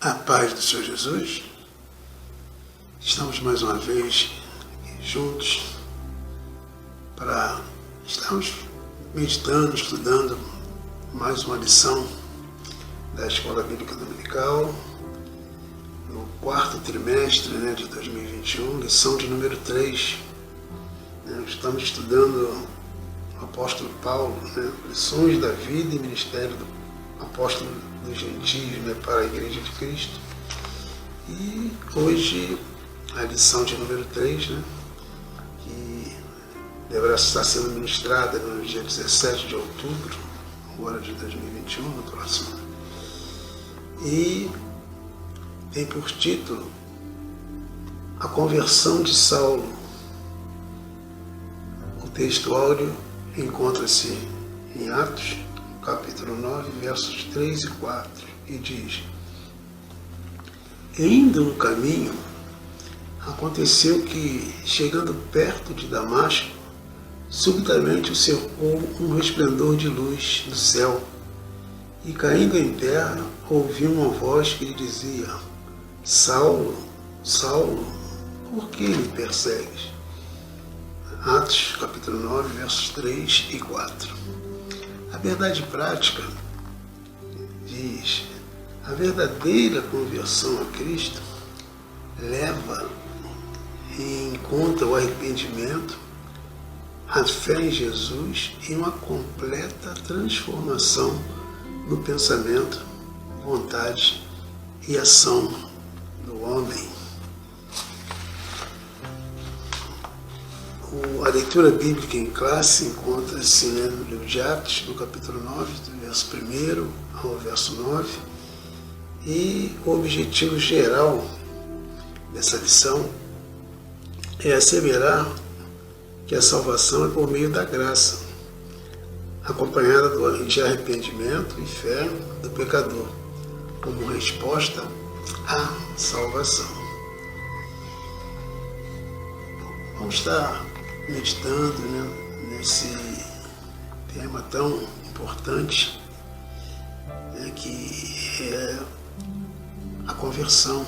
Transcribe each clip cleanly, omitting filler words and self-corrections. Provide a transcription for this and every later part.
A paz do Senhor Jesus. Estamos mais uma vez juntos para estarmos meditando, estudando mais uma lição da Escola Bíblica Dominical, no quarto trimestre de 2021, lição de número 3. Estamos estudando o apóstolo Paulo, lições da vida e ministério do apóstolo dos gentios para a Igreja de Cristo. E hoje a lição de número 3, que deverá estar sendo ministrada no dia 17 de outubro, agora de 2021, no próximo. E tem por título A Conversão de Saulo. O texto áudio encontra-se em Atos, capítulo 9, versos 3 e 4, e diz: E indo no caminho, aconteceu que, chegando perto de Damasco, subitamente o cercou um resplendor de luz do céu, e caindo em terra, ouviu uma voz que lhe dizia: Saulo, Saulo, por que me persegues? Atos, capítulo 9, versos 3 e 4. A verdade prática diz: a verdadeira conversão a Cristo leva em conta o arrependimento, a fé em Jesus e uma completa transformação no pensamento, vontade e ação do homem. A leitura bíblica em classe encontra-se no livro de Atos, no capítulo 9, do verso 1 ao verso 9. E o objetivo geral dessa lição é asseverar que a salvação é por meio da graça, acompanhada de arrependimento e fé do pecador, como resposta à salvação. Vamos estar meditando nesse tema tão importante, que é a conversão.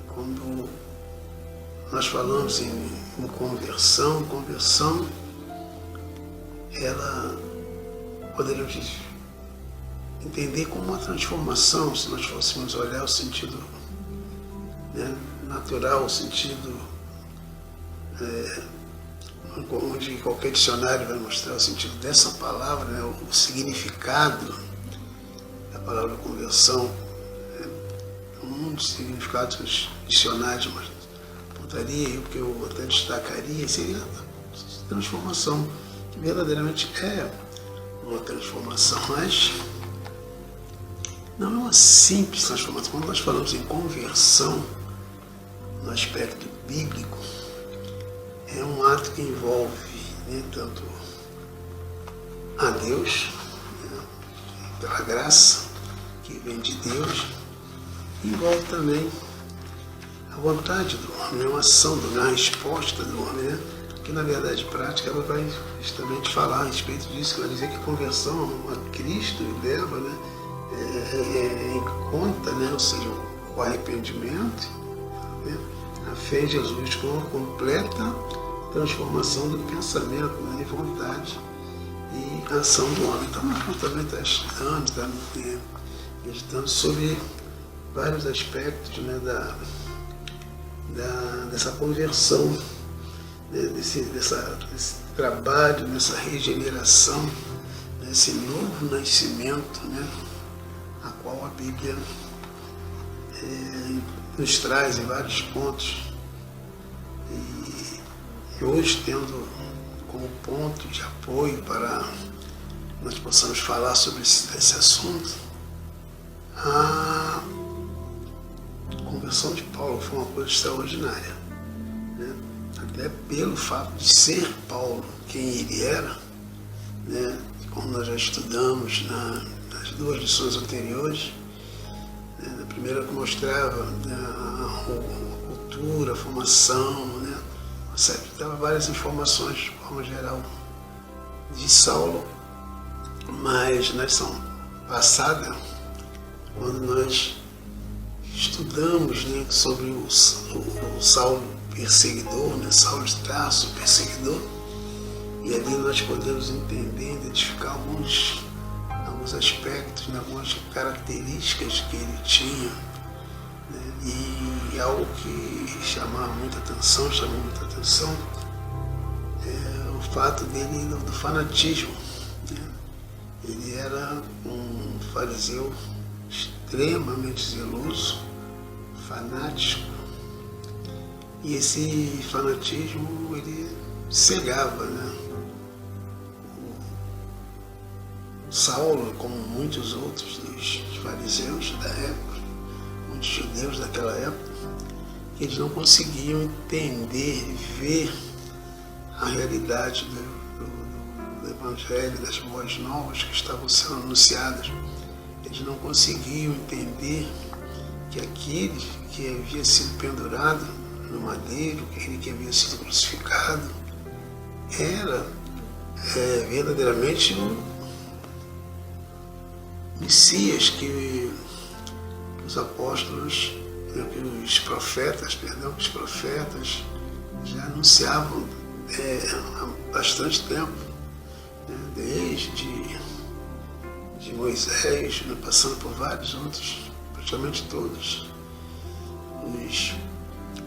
Quando nós falamos em conversão, ela poderíamos entender como uma transformação, se nós fôssemos olhar o sentido natural, o sentido onde qualquer dicionário vai mostrar o sentido dessa palavra, o significado da palavra conversão. Um dos significados que os dicionários apontariam, e o que eu até destacaria, seria a transformação, que verdadeiramente é uma transformação, mas não é uma simples transformação. Quando nós falamos em conversão, no aspecto bíblico, é um ato que envolve tanto a Deus, pela graça que vem de Deus, envolve também a vontade do homem, uma ação do homem, a resposta do homem, que na verdade prática ela vai justamente falar a respeito disso, vai dizer que a conversão a Cristo leva em conta, ou seja, o arrependimento, a fé em Jesus com uma completa transformação do pensamento e vontade e ação do homem. Então nós também estamos estudando, meditando sobre vários aspectos dessa conversão, desse trabalho, dessa regeneração, desse novo nascimento, a qual a Bíblia nos traz em vários pontos. E hoje, tendo como ponto de apoio para nós possamos falar sobre esse assunto, a conversão de Paulo foi uma coisa extraordinária, até pelo fato de ser Paulo quem ele era, como nós já estudamos nas duas lições anteriores. Na primeira que mostrava a cultura, a formação, dava várias informações de forma geral de Saulo, mas na lição passada, quando nós estudamos, né, sobre o Saulo perseguidor, né, Saulo de Tarso perseguidor, e ali nós podemos entender, identificar alguns aspectos, né, algumas características que ele tinha, né, e algo que chamou muita atenção é o fato dele do fanatismo, né? Ele era um fariseu extremamente zeloso, fanático, e esse fanatismo ele cegava, né? Saulo, como muitos outros dos fariseus da época, muitos judeus daquela época, eles não conseguiam entender e ver a realidade do Evangelho, das boas novas que estavam sendo anunciadas. Eles não conseguiam entender que aquele que havia sido pendurado no madeiro, aquele que havia sido crucificado, era verdadeiramente um Messias que os apóstolos, que os profetas já anunciavam há bastante tempo, né, desde de Moisés, né, passando por vários outros, praticamente todos os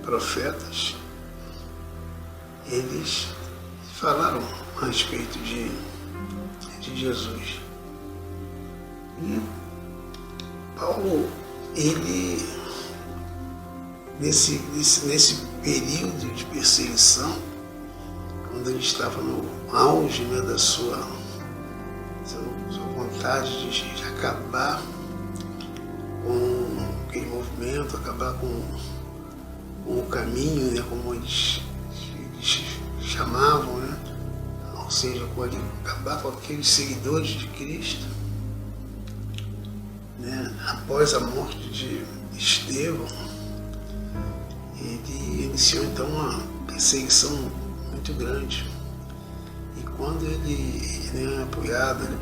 profetas, eles falaram a respeito de Jesus. E Paulo, ele, nesse período de perseguição, quando ele estava no auge, né, da sua vontade de acabar com aquele movimento, acabar com o caminho, né, como eles chamavam, né, ou seja, acabar com aqueles seguidores de Cristo, né, após a morte de Estevão, ele iniciou então uma perseguição muito grande. E quando ele, né, apoiado, né,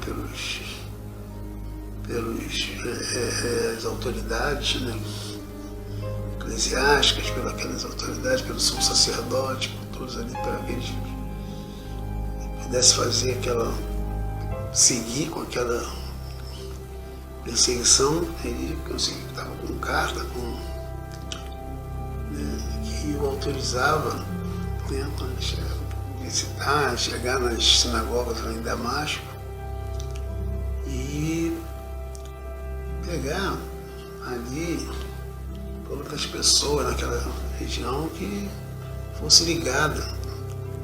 pelas autoridades, né, eclesiásticas, pelas autoridades, pelo sumo sacerdote, por todos ali, para que ele pudesse seguir com aquela perseguição, ele conseguiu, estava com carta que o autorizava, né, visitar, chegar nas sinagogas lá em Damasco e pegar ali outras pessoas naquela região que fosse ligada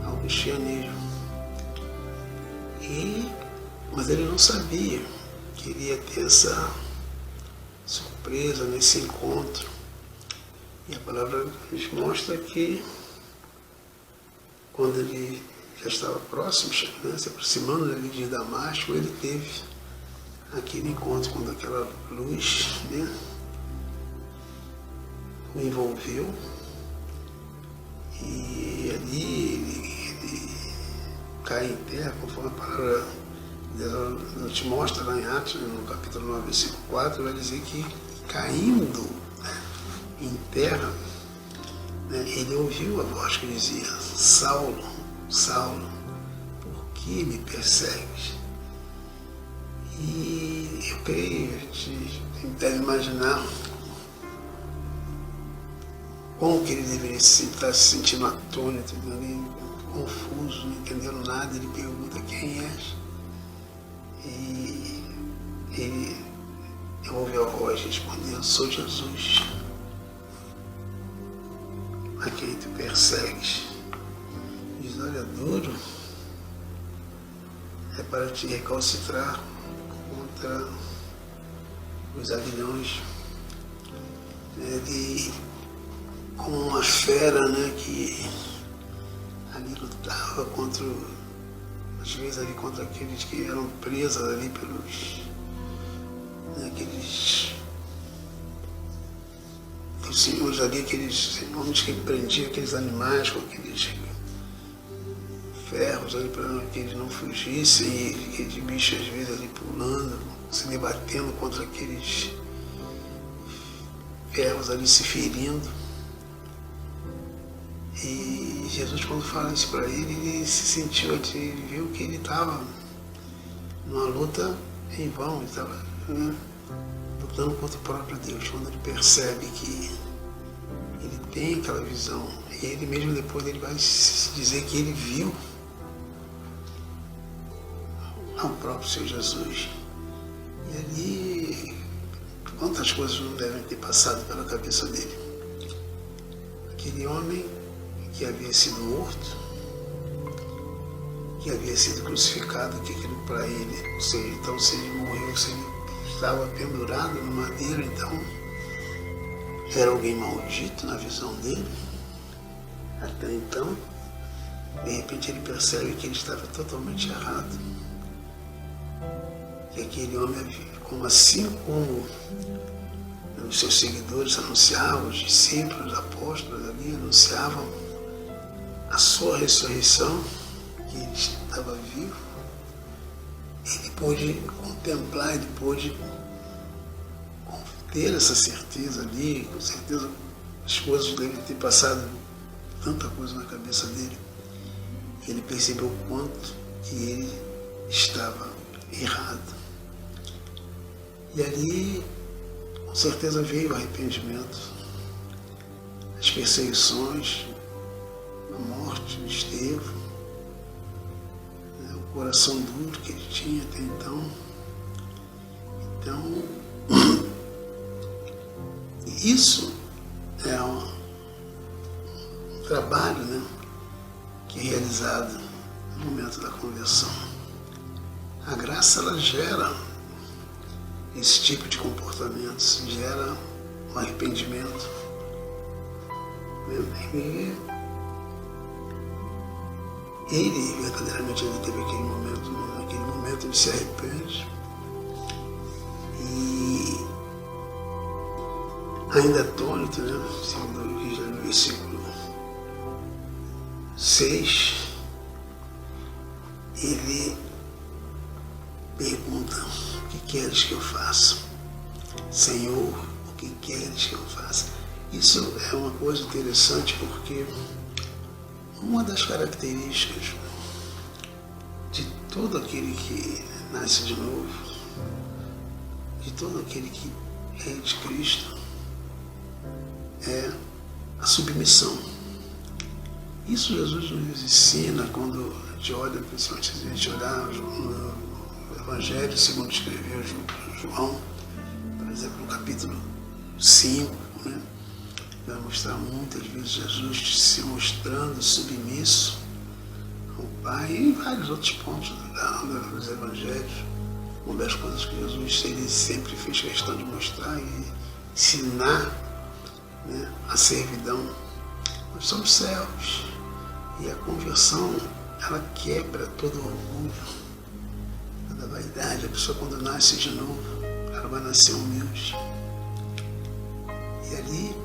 ao cristianismo. Mas ele não sabia que iria ter essa surpresa nesse encontro. E a palavra nos mostra que quando ele já estava próximo, né, se aproximando ali de Damasco, ele teve aquele encontro quando aquela luz, né, o envolveu, e ali ele cai em terra, conforme a palavra Deus te mostra lá em Atos, no capítulo 9, versículo 4, vai dizer que caindo em terra, né, ele ouviu a voz que dizia: Saulo, Saulo, por que me persegues? E eu creio, a gente deve imaginar como que ele deveria estar se sentindo atônito, confuso, não entendendo nada. Ele pergunta: quem és? E ele ouve a voz respondendo: sou Jesus, a quem tu persegues. Diz: olha, duro é para te recalcitrar contra os aguilhões, como uma fera, né, que ali lutava às vezes ali contra aqueles que eram presos ali pelos, né, os senhores ali, aqueles homens que prendiam aqueles animais com aqueles ferros ali para que eles não fugissem, e aqueles bichos às vezes ali pulando, se debatendo contra aqueles ervas ali se ferindo. E Jesus, quando fala isso para ele se sentiu, ele viu que ele estava numa luta em vão, ele estava lutando contra o próprio Deus. Quando ele percebe que ele tem aquela visão, e ele mesmo depois ele vai dizer que ele viu ao próprio Senhor Jesus. E ali, quantas coisas não devem ter passado pela cabeça dele. Aquele homem que havia sido morto, que havia sido crucificado, que aquilo para ele, ou seja, então se ele morreu, se ele estava pendurado no madeiro, então era alguém maldito na visão dele. Até então, de repente ele percebe que ele estava totalmente errado. Que aquele homem, como assim como os seus seguidores anunciavam, os discípulos, os apóstolos ali anunciavam a sua ressurreição, que ele estava vivo, ele pôde contemplar, ele pôde ter essa certeza ali, com certeza as coisas devem ter passado tanta coisa na cabeça dele. Ele percebeu o quanto que ele estava errado. E ali, com certeza, veio o arrependimento, as perseguições, a morte de Estevão, o coração duro que ele tinha até então. Então, isso é um trabalho, que é realizado no momento da conversão. A graça, ela gera esse tipo de comportamentos, gera um arrependimento. E ele verdadeiramente teve aquele momento, naquele momento ele se arrepende e ainda atônito, segundo o versículo 6, ele pergunta: o que queres que eu faça? Senhor, o que queres que eu faça? Isso é uma coisa interessante, porque uma das características de todo aquele que nasce de novo, de todo aquele que é de Cristo, é a submissão. Isso Jesus nos ensina quando a gente olha, principalmente se a gente olhar no Evangelho segundo escreveu João, por exemplo, no capítulo 5, vai mostrar muitas vezes Jesus se mostrando submisso ao Pai, e em vários outros pontos dos Evangelhos, uma das coisas que Jesus ele sempre fez questão de mostrar e ensinar, a servidão. Nós somos servos, e a conversão, ela quebra todo o orgulho, toda a vaidade. A pessoa, quando nasce de novo, ela vai nascer humilde. E ali,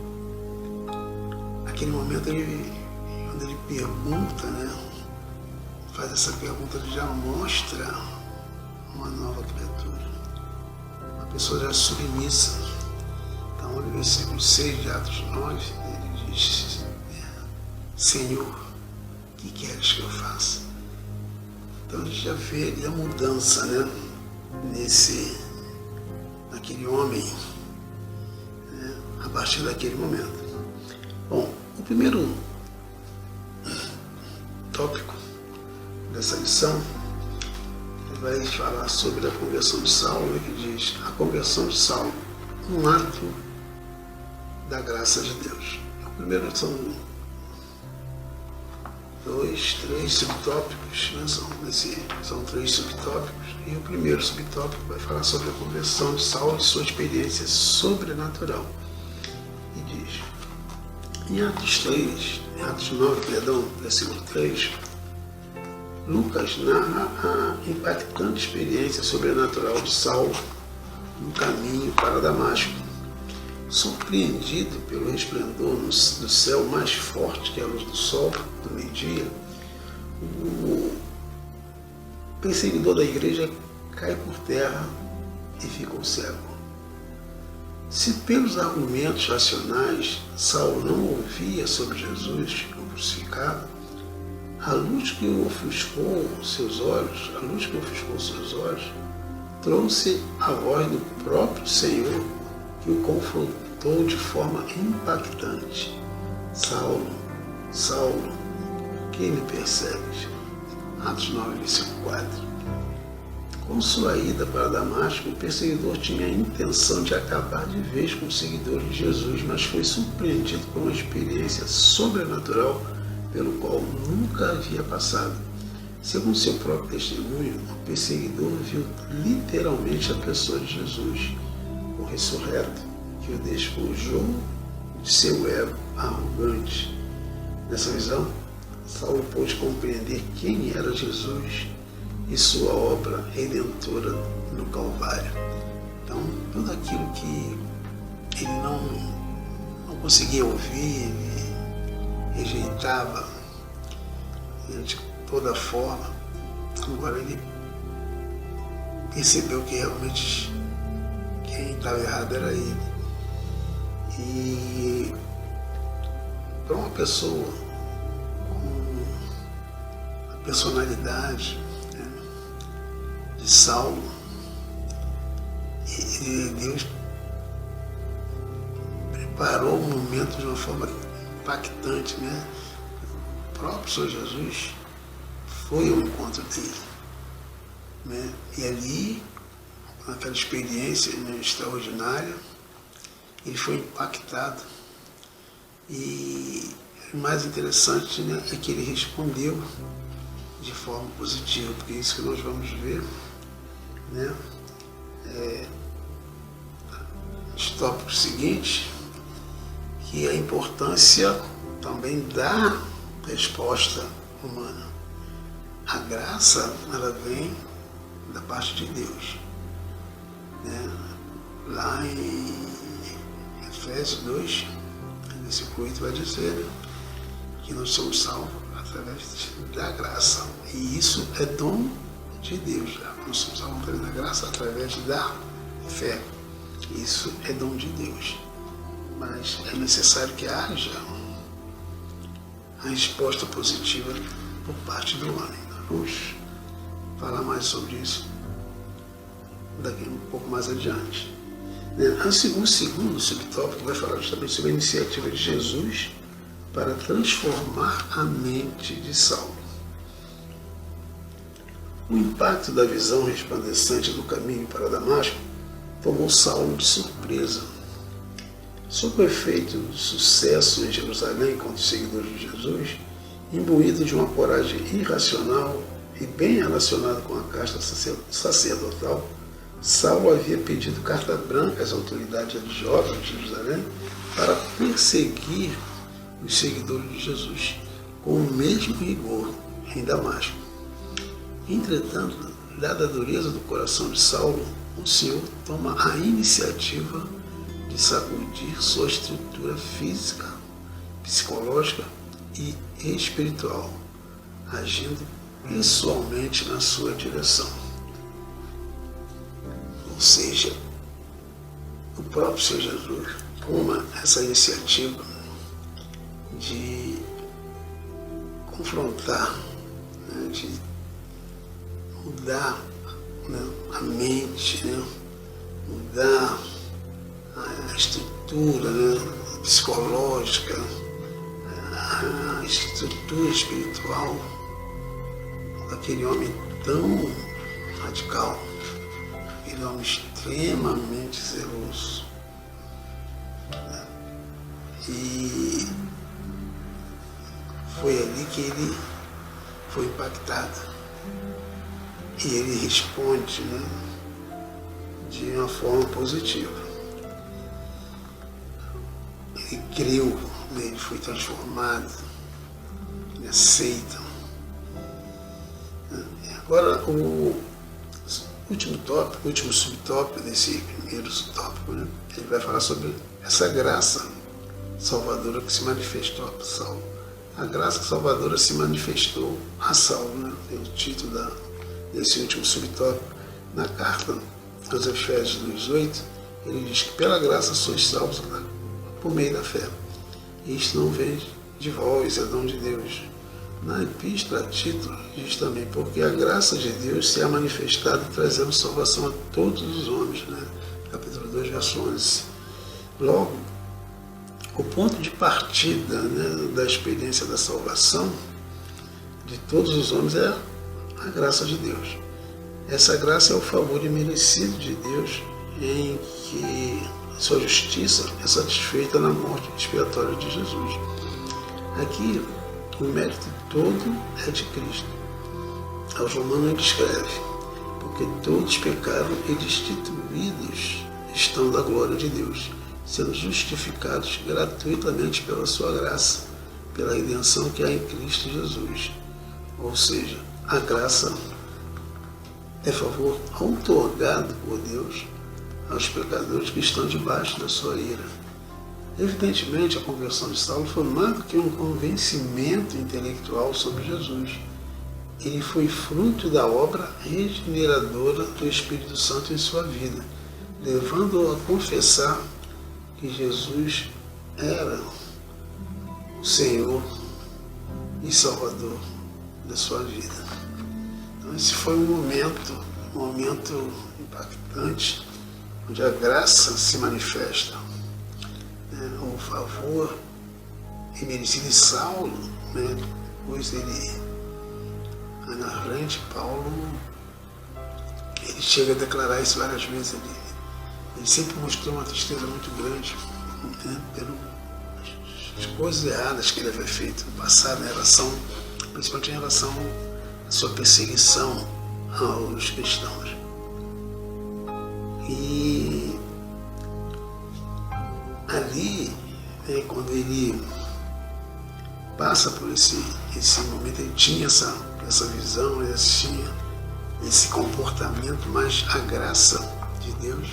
naquele momento, quando ele pergunta, faz essa pergunta, ele já mostra uma nova criatura, uma pessoa já submissa. Então, no versículo 6 de Atos 9, ele diz: Senhor, o que queres que eu faça? Então a gente já vê ali a mudança, naquele homem, a partir daquele momento. Bom, o primeiro tópico dessa lição vai falar sobre a conversão de Saulo, que diz: a conversão de Saulo, um ato da graça de Deus. O primeiro são 3 subtópicos, são 3 subtópicos, e o primeiro subtópico vai falar sobre a conversão de Saulo e sua experiência sobrenatural. E diz, em Atos 9, versículo 3, Lucas narra a impactante experiência sobrenatural de Saulo no caminho para Damasco. Surpreendido pelo resplendor do céu mais forte que a luz do sol do meio-dia, o perseguidor da igreja cai por terra e ficou cego. Se pelos argumentos racionais Saulo não ouvia sobre Jesus, o crucificado, a luz que ofuscou seus olhos, trouxe a voz do próprio Senhor que o confrontou de forma impactante. Saulo, Saulo, por que me persegues? Atos 9, versículo 4. Com sua ida para Damasco, o perseguidor tinha a intenção de acabar de vez com os seguidores de Jesus, mas foi surpreendido por uma experiência sobrenatural pelo qual nunca havia passado. Segundo seu próprio testemunho, o perseguidor viu literalmente a pessoa de Jesus, o ressurreto, que o despojou de seu ego arrogante. Nessa visão, Saulo pôde compreender quem era Jesus e sua obra redentora no Calvário. Então, tudo aquilo que ele não conseguia ouvir, ele rejeitava de toda forma, agora ele percebeu que realmente quem estava errado era ele. E para uma pessoa com a personalidade de Saulo, e Deus preparou o momento de uma forma impactante, né? O próprio Senhor Jesus foi ao encontro dele, né? E ali, com aquela experiência, né, extraordinária, ele foi impactado. E o mais interessante, né, é que ele respondeu de forma positiva, porque é isso que nós vamos ver, né? Os tópicos seguintes, que é a importância também da resposta humana. A graça, ela vem da parte de Deus, né? Lá em Efésios 2, versículo 8, vai dizer, né, que nós somos salvos através da graça. E isso é dom de Deus. Nós somos salvos através da graça, através da fé. Isso é dom de Deus. Mas é necessário que haja a resposta positiva por parte do homem. Vamos falar mais sobre isso daqui um pouco mais adiante. O segundo subtópico vai falar justamente sobre a iniciativa de Jesus para transformar a mente de Saulo. O impacto da visão resplandecente do caminho para Damasco tomou Saulo de surpresa. Sob o efeito do sucesso em Jerusalém contra os seguidores de Jesus, imbuído de uma coragem irracional e bem relacionado com a casta sacerdotal, Saulo havia pedido carta branca às autoridades religiosas de Jerusalém para perseguir os seguidores de Jesus com o mesmo rigor em Damasco. Entretanto, dada a dureza do coração de Saulo, o Senhor toma a iniciativa de sacudir sua estrutura física, psicológica e espiritual, agindo pessoalmente na sua direção. Ou seja, o próprio Senhor Jesus toma essa iniciativa de confrontar, né, de mudar, né, a mente, né, mudar a estrutura, né, psicológica, a estrutura espiritual daquele homem tão radical, aquele homem extremamente zeloso. E foi ali que ele foi impactado. E ele responde, né, de uma forma positiva. Ele creu, né, ele foi transformado, ele aceita. Agora, o último subtópico desse primeiro subtópico, né, ele vai falar sobre essa graça salvadora que se manifestou a Saulo. A graça salvadora se manifestou a Saulo, né? É o título desse último subtópico na carta aos Efésios 2:8, ele diz que pela graça sois salvos por meio da fé. Isto não vem de vós, é dom de Deus. Na epístola a Tito diz também, porque a graça de Deus se é manifestada trazendo salvação a todos os homens, né? Capítulo 2, verso 11. Logo, o ponto de partida, né, da experiência da salvação de todos os homens é a graça de Deus. Essa graça é o favor imerecido de Deus em que sua justiça é satisfeita na morte expiatória de Jesus. Aqui, o mérito todo é de Cristo. Aos Romanos ele escreve, porque todos pecaram e destituídos estão da glória de Deus, sendo justificados gratuitamente pela sua graça, pela redenção que há em Cristo Jesus. Ou seja, a graça é favor outorgado por Deus aos pecadores que estão debaixo da sua ira. Evidentemente, a conversão de Saulo foi mais do que um convencimento intelectual sobre Jesus. Ele foi fruto da obra regeneradora do Espírito Santo em sua vida, levando-o a confessar que Jesus era o Senhor e Salvador da sua vida. Então, esse foi um momento impactante, onde a graça se manifesta. O favor imerecido de Saulo, né? Depois ele, na frente, Paulo, ele chega a declarar isso várias vezes. Ele sempre mostrou uma tristeza muito grande, né? Pelas coisas erradas que ele havia feito no passado, principalmente em relação à sua perseguição aos cristãos. E ali, quando ele passa por esse momento, ele tinha essa visão, ele tinha esse comportamento, mas a graça de Deus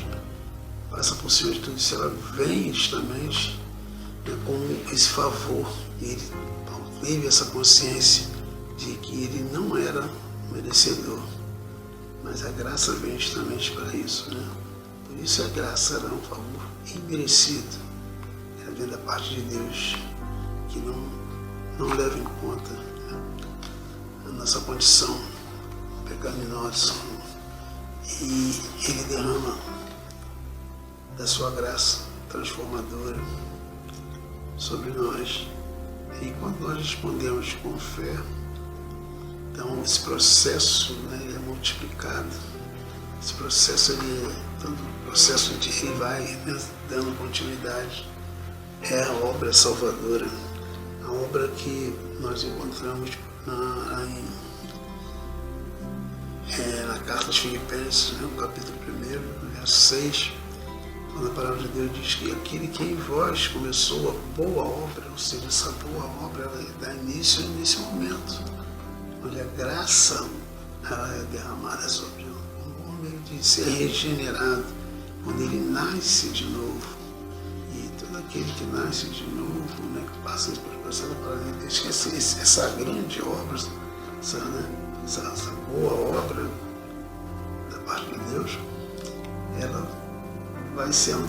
passa por cima de tudo isso. Ela vem justamente, né, com esse favor. Ele teve essa consciência de que ele não era merecedor, mas a graça vem justamente para isso, né? Por isso a graça era um favor imerecido. Vem da parte de Deus, que não leva em conta, né, a nossa condição pecaminosa, e ele derrama da sua graça transformadora sobre nós. E quando nós respondemos com fé, então esse processo, né, ele é multiplicado. Esse processo todo processo de ele vai, né, dando continuidade. É a obra salvadora, a obra que nós encontramos na carta aos Filipenses, né, no capítulo 1, verso 6, quando a palavra de Deus diz que aquele que em vós começou a boa obra, ou seja, essa boa obra ela dá início nesse momento, onde a graça ela é derramada sobre o homem de ser regenerado, quando ele nasce de novo. Todo aquele que nasce de novo, né, que passa por processo da palavra de Deus, que essa grande obra, essa boa obra da parte de Deus, ela vai sendo,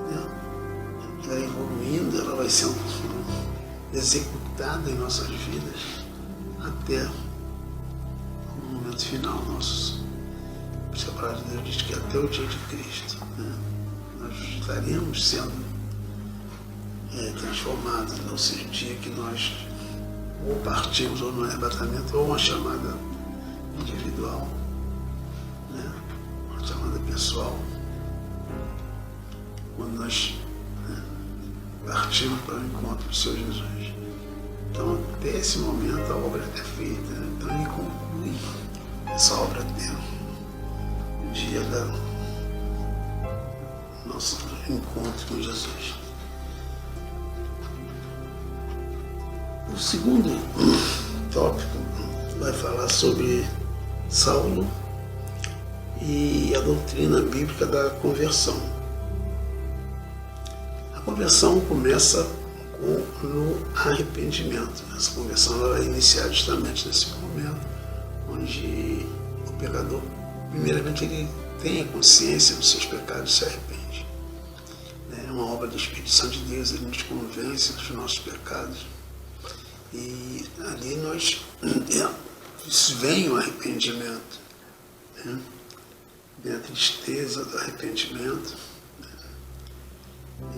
né, ela evoluindo, ela vai sendo executada em nossas vidas até o momento final nosso. Por isso a palavra de Deus diz que até o dia de Cristo, né, nós estaremos sendo transformados, ou seja, o dia que nós ou partimos ou no arrebatamento, ou uma chamada individual, né, uma chamada pessoal, quando nós, né, partimos para o encontro do Senhor Jesus. Então, até esse momento a obra é feita, né? Então ele conclui essa obra dele no dia do nosso encontro com Jesus. O segundo tópico vai falar sobre Saulo e a doutrina bíblica da conversão. A conversão começa no arrependimento. Essa conversão ela é iniciada justamente nesse momento, onde o pecador, primeiramente, ele tenha consciência dos seus pecados, se arrepende. É uma obra do Espírito Santo de Deus, ele nos convence dos nossos pecados. E ali vem o arrependimento, né? Vem a tristeza do arrependimento.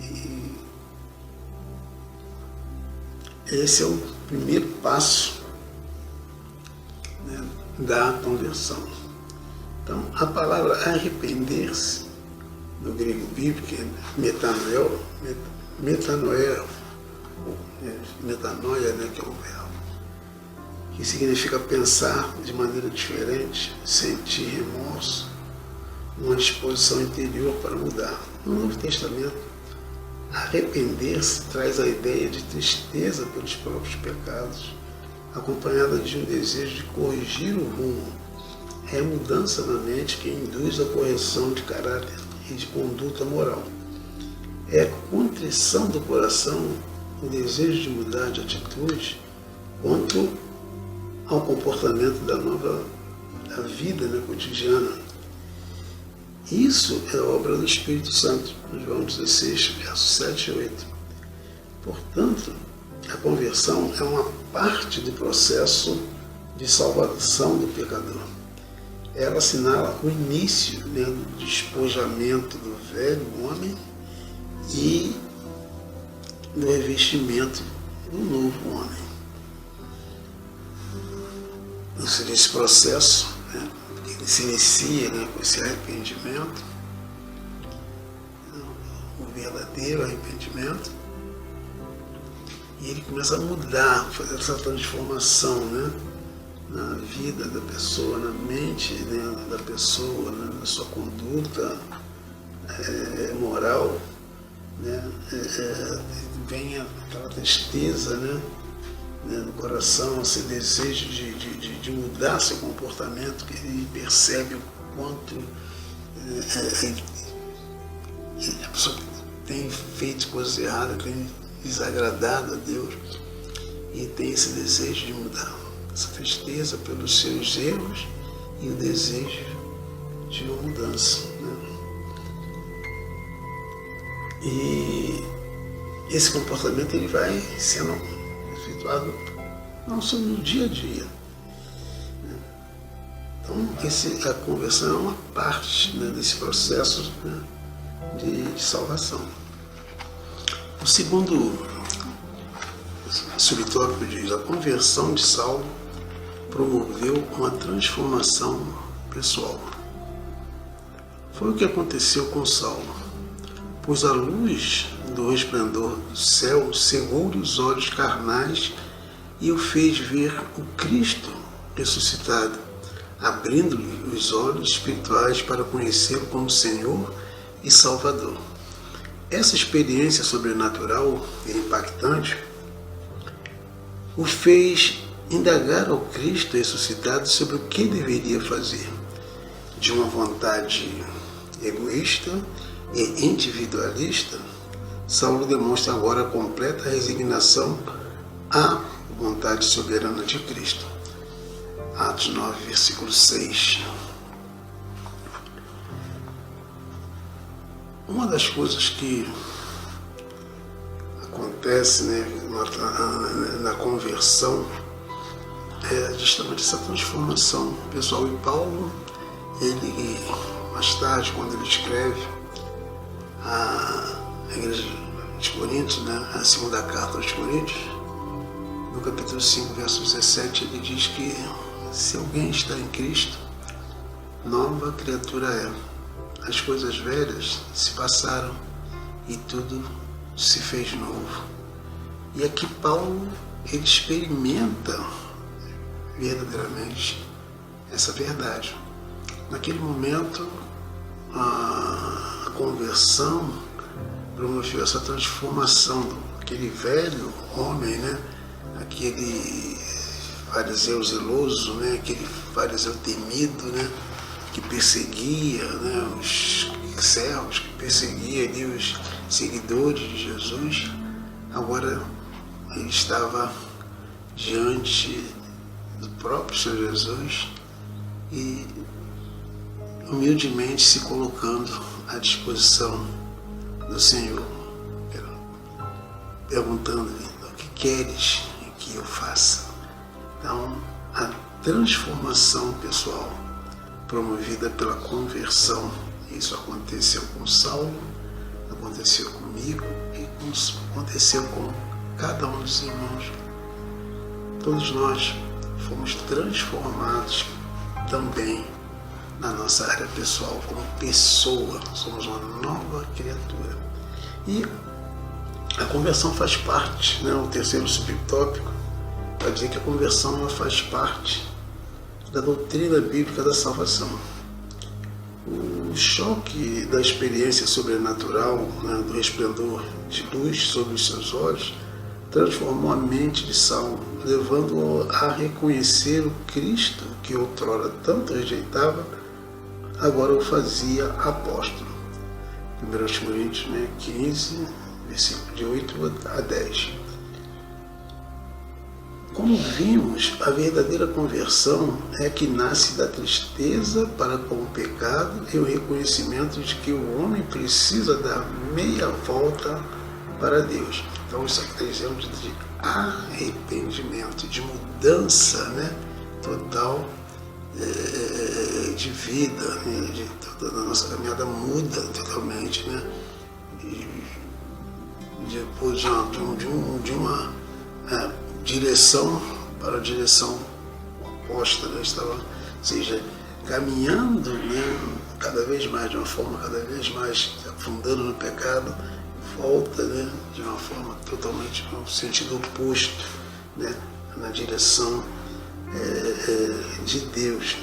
E esse é o primeiro passo, né, da conversão. Então, a palavra arrepender-se, no grego bíblico, é metanoia, né, que é o verbo, que significa pensar de maneira diferente, sentir remorso, uma disposição interior para mudar. No Novo Testamento, arrepender-se traz a ideia de tristeza pelos próprios pecados, acompanhada de um desejo de corrigir o rumo. É a mudança na mente que induz a correção de caráter e de conduta moral. É a contrição do coração, o desejo de mudar de atitude quanto ao comportamento da vida, né, cotidiana. Isso é obra do Espírito Santo, João 16, versos 7 e 8. Portanto, a conversão é uma parte do processo de salvação do pecador. Ela assinala o início, né, do despojamento do velho homem e do revestimento do novo homem. Esse processo, né, ele se inicia, né, com esse arrependimento, o verdadeiro arrependimento, e ele começa a mudar, fazer essa transformação, né, na vida da pessoa, na mente, né, da pessoa, né, na sua conduta moral, né, vem aquela tristeza, né, no coração, esse desejo de mudar seu comportamento, que ele percebe o quanto a pessoa tem feito coisas erradas, tem desagradado a Deus, e tem esse desejo de mudar, essa tristeza pelos seus erros e o desejo de uma mudança, né? E esse comportamento ele vai sendo efetuado não só no dia a dia. Então, a conversão é uma parte, né, desse processo, né, de salvação. O segundo subtópico diz: a conversão de Saulo promoveu uma transformação pessoal. Foi o que aconteceu com Saulo, pois a luz do resplendor do céu cegou-lhe os olhos carnais e o fez ver o Cristo ressuscitado, abrindo-lhe os olhos espirituais para conhecê-lo como Senhor e Salvador. Essa experiência sobrenatural e impactante o fez indagar ao Cristo ressuscitado sobre o que deveria fazer. De uma vontade egoísta e individualista, Saulo demonstra agora a completa resignação à vontade soberana de Cristo. Atos 9, versículo 6. Uma das coisas que acontece, né, na conversão é justamente essa transformação pessoal. E Paulo, ele mais tarde, quando ele escreve a igreja de Coríntios, né, a segunda carta aos Coríntios, no capítulo 5, verso 17, ele diz que se alguém está em Cristo, nova criatura é. As coisas velhas se passaram e tudo se fez novo. E aqui Paulo, ele experimenta verdadeiramente essa verdade. Naquele momento, a conversão promoveu essa transformação daquele velho homem, né? Aquele fariseu zeloso, né? Aquele fariseu temido, né? Que perseguia, né, os servos, que perseguia ali os seguidores de Jesus. Agora ele estava diante do próprio Senhor Jesus e humildemente se colocando à disposição do Senhor, perguntando-lhe: o que queres que eu faça? Então, a transformação pessoal promovida pela conversão, isso aconteceu com Saulo, aconteceu comigo e aconteceu com cada um dos irmãos. Todos nós fomos transformados também na nossa área pessoal, como pessoa, somos uma nova criatura. E a conversão faz parte, né? O terceiro subtópico vai dizer que a conversão ela faz parte da doutrina bíblica da salvação. O choque da experiência sobrenatural, né, do resplendor de luz sobre os seus olhos, transformou a mente de Saulo, levando-o a reconhecer o Cristo que outrora tanto rejeitava, agora o fazia apóstolo. 1 Coríntios 15, versículo de 8 a 10. Como vimos, a verdadeira conversão é a que nasce da tristeza para com o pecado e o reconhecimento de que o homem precisa dar meia volta para Deus. Então isso aqui está dizendo de arrependimento, de mudança, né, total de vida, né, de toda a nossa caminhada muda totalmente, né, depois de uma direção para a direção oposta, né? Estava, ou seja, caminhando, né, cada vez mais, de uma forma cada vez mais afundando no pecado, volta, né, de uma forma totalmente no sentido oposto, né, na direção de Deus.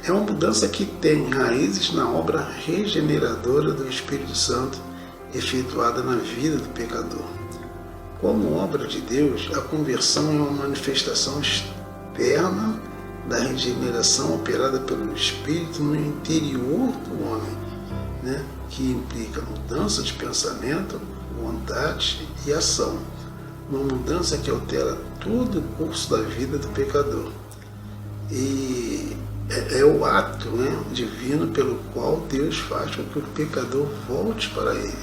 É uma mudança que tem raízes na obra regeneradora do Espírito Santo efetuada na vida do pecador. Como obra de Deus, a conversão é uma manifestação externa da regeneração operada pelo Espírito no interior do homem, né, que implica mudança de pensamento, vontade e ação. Uma mudança que altera todo o curso da vida do pecador. E é o ato, né, divino pelo qual Deus faz com que o pecador volte para Ele,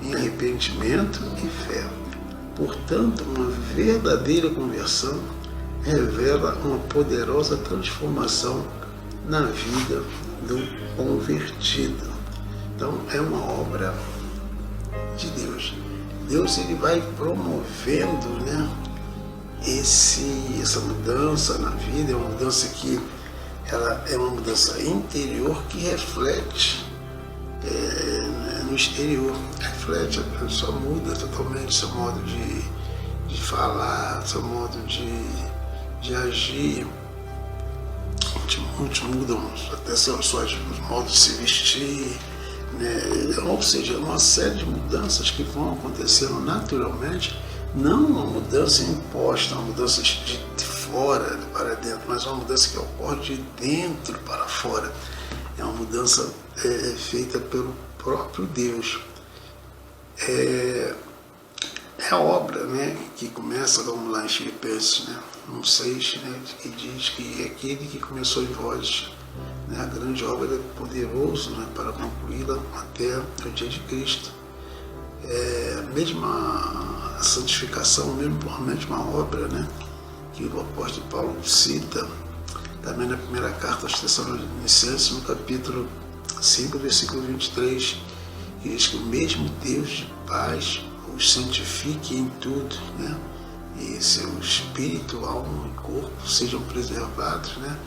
em arrependimento e fé. Portanto, uma verdadeira conversão revela uma poderosa transformação na vida do convertido. Então, é uma obra de Deus. Deus ele vai promovendo, né, essa mudança na vida. É uma mudança que ela é uma mudança interior que reflete no exterior, reflete, a pessoa muda totalmente seu modo de falar, seu modo de agir, muitos mudam até seus modos de se vestir, né? Ou seja, uma série de mudanças que vão acontecendo naturalmente, não uma mudança imposta, uma mudança de fora para dentro, mas uma mudança que ocorre de dentro para fora. É uma mudança feita pelo próprio Deus. É a obra, né, que começa, vamos lá em Filipenses, né, 1:6, né, que diz que é aquele que começou em vós, né, a grande obra é poderoso, né, para concluí-la até o dia de Cristo. Mesmo a santificação, mesmo por uma obra, né, que o apóstolo Paulo cita também na primeira carta aos Tessalonicenses, no capítulo 5, versículo 23, que diz que o mesmo Deus de paz os santifique em tudo, né? E seu espírito, alma e corpo sejam preservados, né?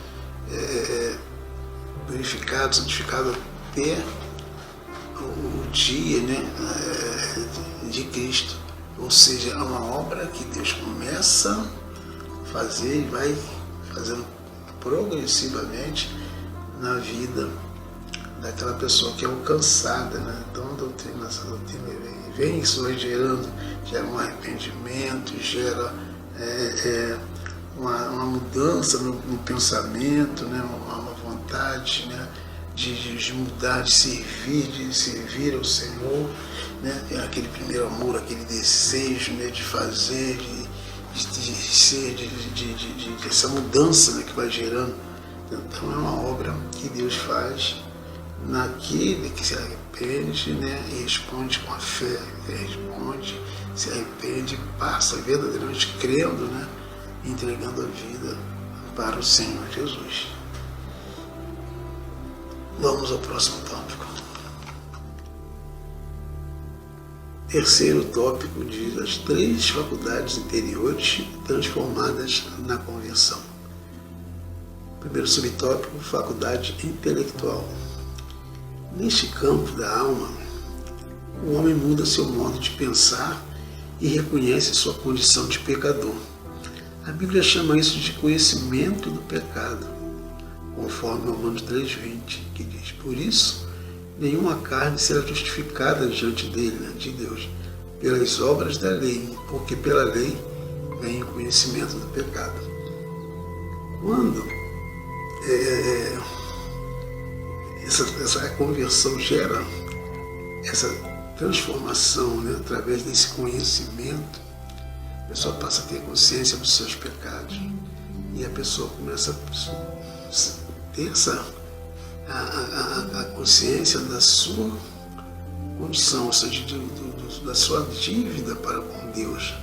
Purificados, santificados até o dia, né, de Cristo. Ou seja, é uma obra que Deus começa a fazer e vai fazendo progressivamente na vida daquela pessoa que é alcançada, né? Então essa doutrina vem, isso vai gera um arrependimento, gera uma mudança no pensamento, né? Uma vontade, né, de mudar, de servir ao Senhor, né? Aquele primeiro amor, aquele desejo, né, de fazer, de ser, essa mudança, né, que vai gerando. Então é uma obra que Deus faz naquele que se arrepende, né, e responde com a fé, responde, se arrepende, passa verdadeiramente crendo, né, entregando a vida para o Senhor Jesus. Vamos ao próximo tópico. Terceiro tópico diz as 3 faculdades interiores transformadas na conversão. Primeiro subtópico, faculdade intelectual. Neste campo da alma, o homem muda seu modo de pensar e reconhece sua condição de pecador. A Bíblia chama isso de conhecimento do pecado, conforme Romanos 3,20, que diz: por isso, nenhuma carne será justificada diante dele, né, de Deus, pelas obras da lei, porque pela lei vem o conhecimento do pecado. Quando essa conversão gera essa transformação, né, através desse conhecimento, a pessoa passa a ter consciência dos seus pecados e a pessoa começa a ter a consciência da sua condição, ou seja, da sua dívida para com Deus,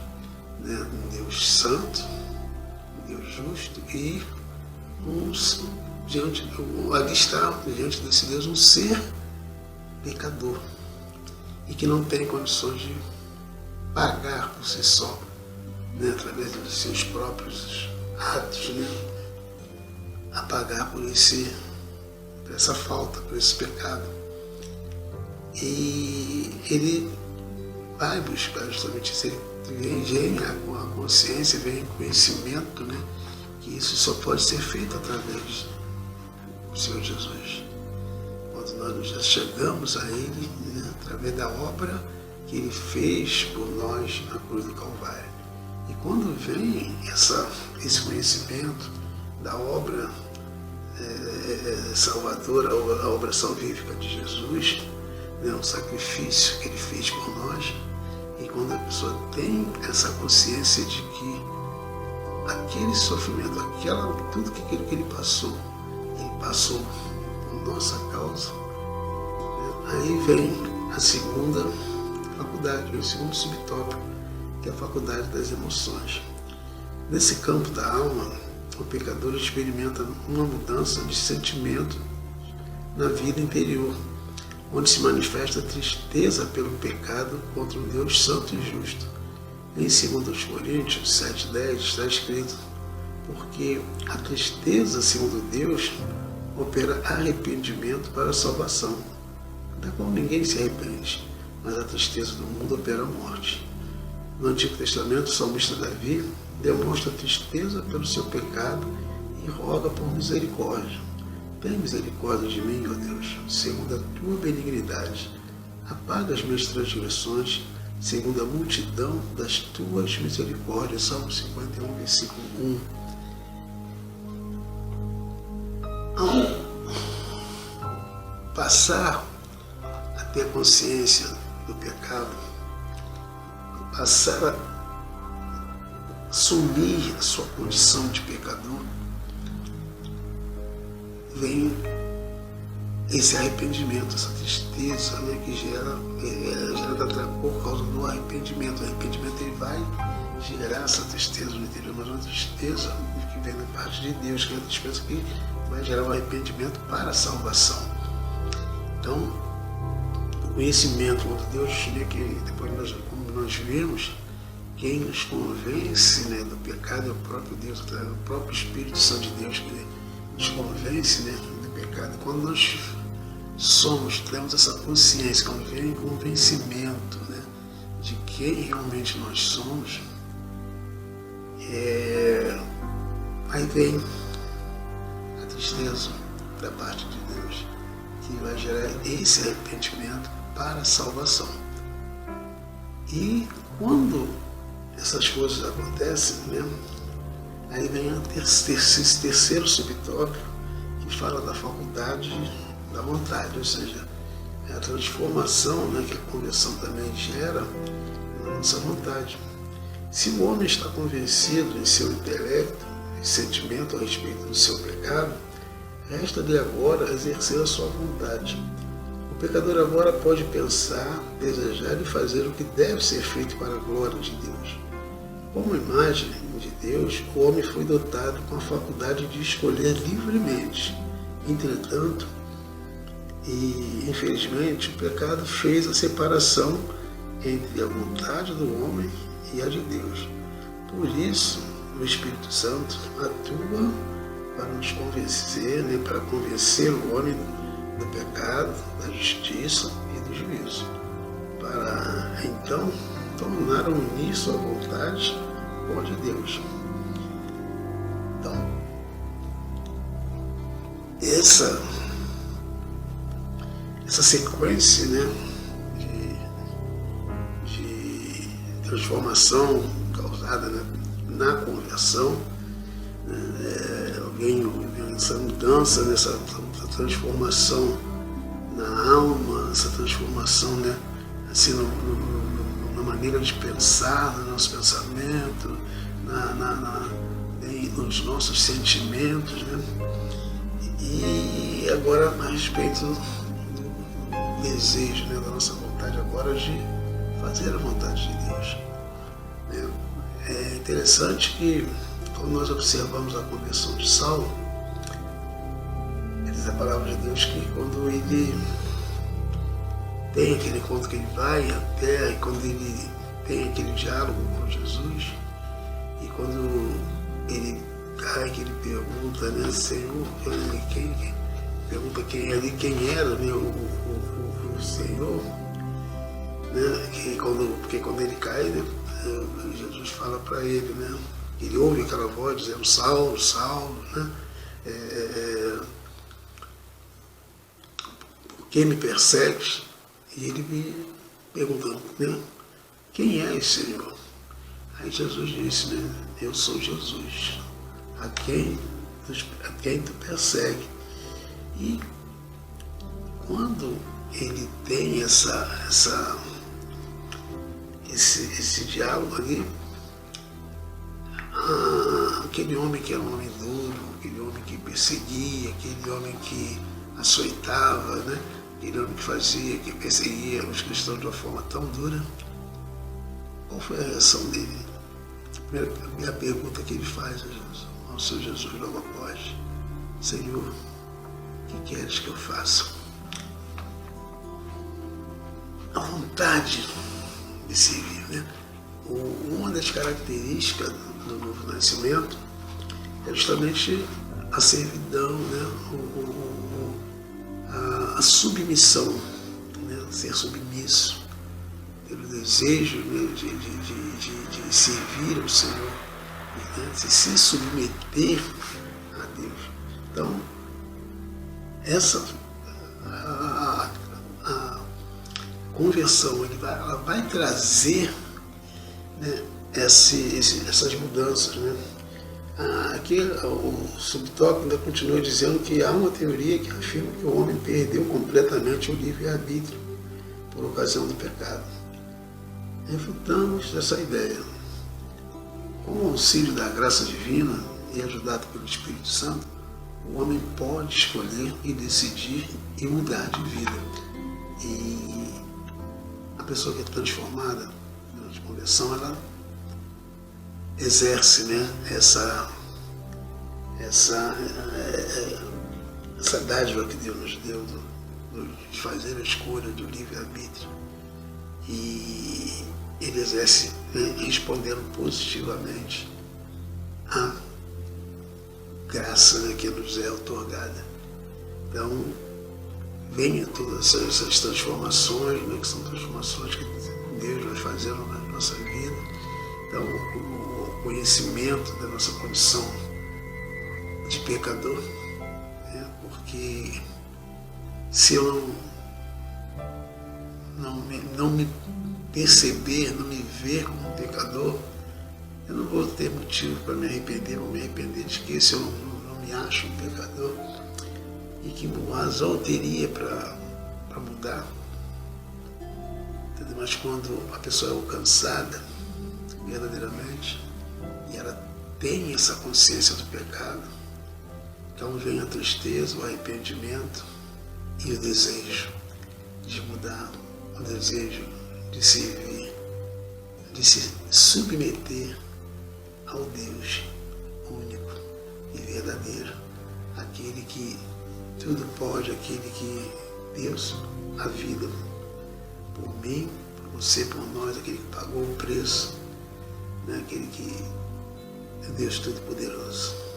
né? Um Deus santo, um Deus justo, e ali está diante desse Deus um ser pecador e que não tem condições de pagar por si só, né, através dos seus próprios atos, né, a pagar por essa falta, por esse pecado. E ele vai buscar justamente isso. Ele vem com a consciência, vem com o conhecimento, né, que isso só pode ser feito através do Senhor Jesus. Quando nós já chegamos a Ele, né, através da obra que Ele fez por nós na cruz do Calvário. E quando vem esse conhecimento da obra salvadora, a obra salvífica de Jesus, né, um sacrifício que Ele fez por nós, e quando a pessoa tem essa consciência de que aquele sofrimento, tudo que ele passou por nossa causa, né, aí vem a segunda faculdade, o segundo subtópico, que é a faculdade das emoções. Nesse campo da alma, o pecador experimenta uma mudança de sentimento na vida interior, onde se manifesta a tristeza pelo pecado contra um Deus santo e justo. Em 2 Coríntios 7,10 está escrito: porque a tristeza, segundo Deus, opera arrependimento para a salvação, da qual ninguém se arrepende, mas a tristeza do mundo opera a morte. No Antigo Testamento, o salmista Davi demonstra tristeza pelo seu pecado e roga por misericórdia. Tem misericórdia de mim, ó Deus, segundo a tua benignidade. Apaga as minhas transgressões, segundo a multidão das tuas misericórdias. Salmo 51, versículo 1. Ao passar a ter consciência do pecado, passar a assumir a sua condição de pecador, vem esse arrependimento, essa tristeza, né, que gera por causa do arrependimento. O arrependimento ele vai gerar essa tristeza no interior, mas uma tristeza que vem da parte de Deus, que é a tristeza que vai gerar um arrependimento para a salvação. Então, o conhecimento de Deus, né, que depois como nós vemos, quem nos convence, né, do pecado é o próprio Deus, é o próprio Espírito Santo de Deus que nos convence, né, do pecado. Quando nós temos essa consciência, quando vem o convencimento, né, de quem realmente nós somos, aí vem a tristeza da parte de Deus, que vai gerar esse arrependimento para a salvação. E quando essas coisas acontecem, né, aí vem esse terceiro subtópico, que fala da faculdade da vontade, ou seja, é a transformação, né, que a conversão também gera na nossa vontade. Se o homem está convencido em seu intelecto e sentimento a respeito do seu pecado, Resta-lhe agora exercer a sua vontade. O pecador agora pode pensar, desejar e fazer o que deve ser feito para a glória de Deus. Como imagem de Deus, o homem foi dotado com a faculdade de escolher livremente. Entretanto, e infelizmente, o pecado fez a separação entre a vontade do homem e a de Deus. Por isso, o Espírito Santo atua para nos convencer, para convencer o homem do pecado, da justiça e do juízo, para então tornar a unir sua vontade com a de Deus. Então, essa sequência, de transformação causada na conversão, essa mudança, essa transformação na alma, essa transformação assim, na maneira de pensar, no nosso pensamento, nos nossos sentimentos, E agora a respeito do desejo, da nossa vontade agora de fazer a vontade de Deus. É interessante que quando nós observamos a conversão de Saulo, diz a palavra de Deus que quando ele tem aquele encontro que ele vai à terra, e quando ele tem aquele diálogo com Jesus, e quando ele cai, que ele pergunta, Senhor, pergunta quem era, o Senhor, porque quando ele cai, Jesus fala para ele, ele ouve aquela voz dizendo, Saulo, Saulo, por que me persegues? E ele me perguntando, quem és, Senhor? Aí Jesus disse, eu sou Jesus, a quem tu persegue. E quando ele tem esse diálogo ali, aquele homem que era um homem duro, aquele homem que perseguia, aquele homem que açoitava, aquele homem que perseguia os cristãos de uma forma tão dura, qual foi a reação dele? A primeira pergunta que ele faz ao Senhor Jesus logo após, Senhor, o que queres que eu faça? A vontade de servir, Uma das características do novo nascimento é justamente a servidão, a submissão, ser submisso, pelo desejo de servir ao Senhor, de se submeter a Deus. Então, essa a conversão ela vai trazer essas mudanças. Aqui o subtópico ainda continua dizendo que há uma teoria que afirma que o homem perdeu completamente o livre-arbítrio por ocasião do pecado. Refutamos essa ideia. Com o auxílio da graça divina e ajudado pelo Espírito Santo, o homem pode escolher e decidir e mudar de vida. E a pessoa que é transformada de conversão, ela exerce essa dádiva que Deus nos deu de fazer a escolha do livre-arbítrio. E ele exerce respondendo positivamente à graça que nos é otorgada. Então, venha todas essas transformações, que são transformações que Deus vai fazendo na nossa vida. Então, o conhecimento da nossa condição de pecador, porque se eu não me perceber, não me ver como pecador, eu não vou ter motivo para me arrepender, vou me arrepender de que se eu não me acho um pecador, e que razão eu teria para mudar. Entendeu? Mas quando a pessoa é alcançada verdadeiramente, e ela tem essa consciência do pecado, Então vem a tristeza, o arrependimento e o desejo de mudar, o desejo de servir, de se submeter ao Deus único e verdadeiro, aquele que tudo pode, aquele que Deus, a vida por mim, por você, por nós, aquele que pagou o preço, né? Aquele que é Deus Todo-Poderoso.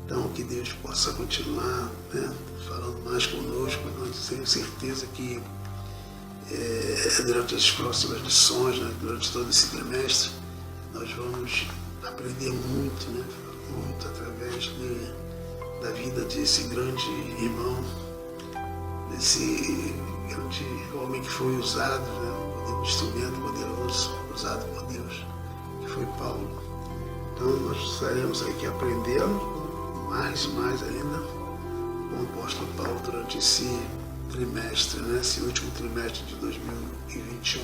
Então, que Deus possa continuar, né, falando mais conosco. Nós temos certeza que durante as próximas lições, né, durante todo esse trimestre, nós vamos aprender muito, né, muito através da vida desse grande irmão, desse grande homem que foi usado, né, um instrumento poderoso, usado por Deus, que foi Paulo. Então nós estaremos aqui aprendendo mais ainda com o apóstolo Paulo durante esse trimestre, né, esse último trimestre de 2021,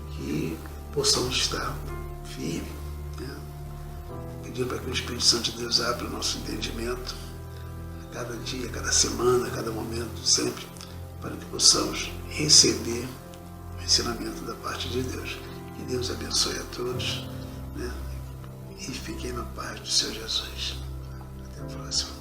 que possamos estar firmes, né, pedindo para que o Espírito Santo de Deus abra o nosso entendimento a cada dia, a cada semana, a cada momento, sempre, para que possamos receber o ensinamento da parte de Deus. Que Deus abençoe a todos, né, e fiquem na paz do Senhor Jesus. Até a próxima.